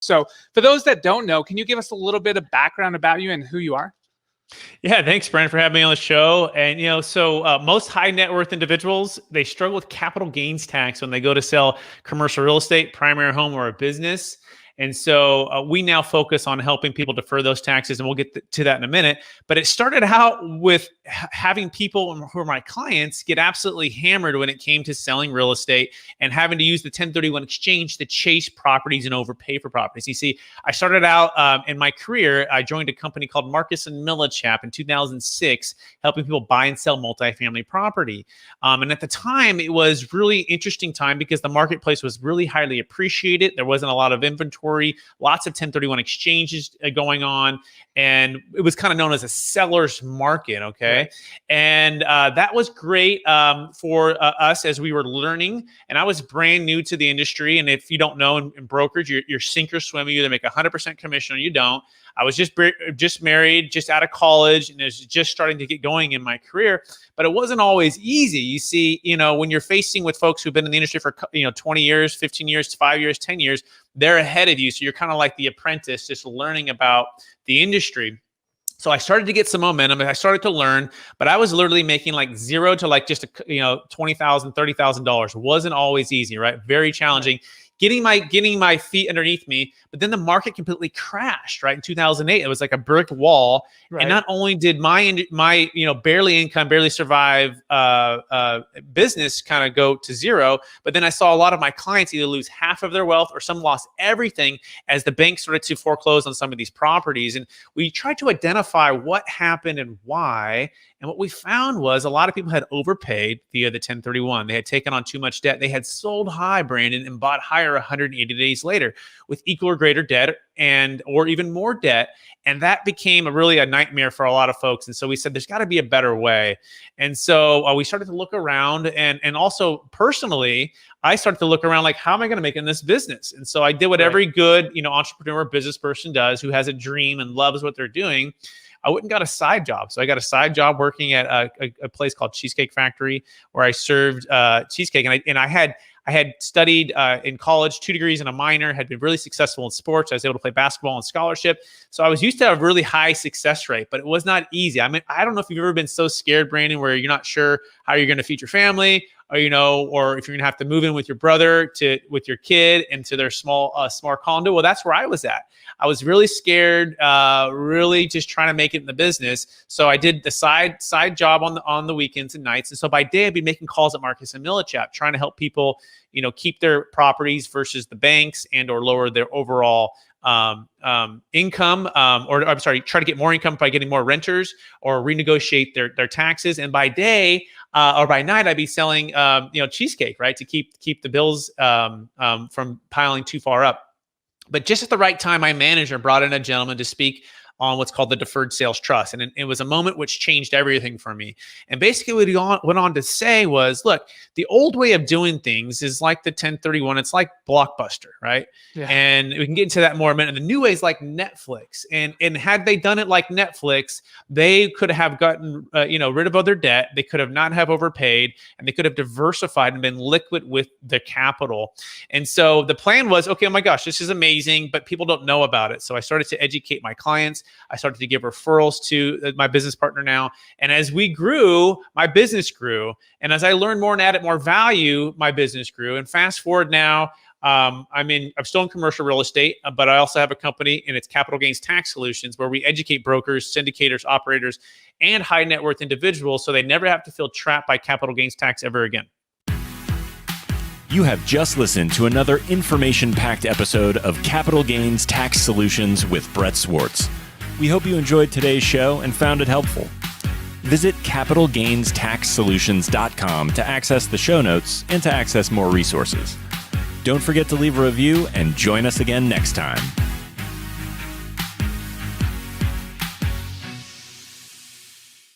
So for those that don't know, can you give us a little bit of background about you and who you are? Yeah, thanks, Brandon, for having me on the show. And, most high net worth individuals, they struggle with capital gains tax when they go to sell commercial real estate, primary home, or a business. And so we now focus on helping people defer those taxes, and we'll get to that in a minute. But it started out with having people who are my clients get absolutely hammered when it came to selling real estate and having to use the 1031 exchange to chase properties and overpay for properties. You see, I started out in my career, I joined a company called Marcus and Millichap in 2006, helping people buy and sell multifamily property. And at the time, it was really interesting time because the marketplace was really highly appreciated. There wasn't a lot of inventory, lots of 1031 exchanges going on, and it was kind of known as a seller's market. Okay. Right. And that was great for us as we were learning. And I was brand new to the industry. And if you don't know, in brokerage, you're sink or swim. You either make 100% commission or you don't. I was just married, just out of college, and it was just starting to get going in my career. But it wasn't always easy. You see, when you're facing with folks who've been in the industry for 20 years, 15 years, 5 years, 10 years, they're ahead of you. So you're kind of like the apprentice, just learning about the industry. So I started to get some momentum and I started to learn, but I was literally making like zero to like just $20,000, $30,000. Wasn't always easy, right? Very challenging. Getting my feet underneath me, but then the market completely crashed, right? In 2008, it was like a brick wall. Right. And not only did my barely survive business kind of go to zero, but then I saw a lot of my clients either lose half of their wealth or some lost everything as the bank started to foreclose on some of these properties. And we tried to identify what happened and why. And what we found was a lot of people had overpaid via the 1031. They had taken on too much debt. They had sold high, Brandon, and bought higher 180 days later with equal or greater debt or even more debt. And that became really a nightmare for a lot of folks. And so we said, there's got to be a better way. And so we started to look around, and also personally, I started to look around like, how am I going to make it in this business? And so I did what every good, entrepreneur, business person does who has a dream and loves what they're doing. I went and got a side job. So I got a side job working at a place called Cheesecake Factory, where I served cheesecake. And I had studied in college 2 degrees and a minor, had been really successful in sports. I was able to play basketball on scholarship. So I was used to a really high success rate, but it was not easy. I mean, I don't know if you've ever been so scared, Brandon, where you're not sure how you're going to feed your family, or if you're going to have to move in with your brother with your kid into their small condo. Well, that's where I was at. I was really scared, really just trying to make it in the business. So I did the side job on the weekends and nights. And so by day, I'd be making calls at Marcus and Millichap, trying to help people, keep their properties versus the banks or lower their overall income, try to get more income by getting more renters or renegotiate their taxes. And by day or by night, I'd be selling, cheesecake, right, to keep the bills from piling too far up. But just at the right time, my manager brought in a gentleman to speak on what's called the Deferred Sales Trust. And it was a moment which changed everything for me. And basically what he went on to say was, look, the old way of doing things is like the 1031. It's like Blockbuster, right? Yeah. And we can get into that more in a minute. And the new way is like Netflix. And had they done it like Netflix, they could have gotten rid of all their debt. They could have not have overpaid, and they could have diversified and been liquid with their capital. And so the plan was, okay, oh my gosh, this is amazing, but people don't know about it. So I started to educate my clients. I started to give referrals to my business partner now. And as we grew, my business grew. And as I learned more and added more value, my business grew. And fast forward now, I'm still in commercial real estate, but I also have a company, and it's Capital Gains Tax Solutions, where we educate brokers, syndicators, operators, and high net worth individuals so they never have to feel trapped by capital gains tax ever again. You have just listened to another information-packed episode of Capital Gains Tax Solutions with Brett Swarts. We hope you enjoyed today's show and found it helpful. Visit capitalgainstaxsolutions.com to access the show notes and to access more resources. Don't forget to leave a review and join us again next time.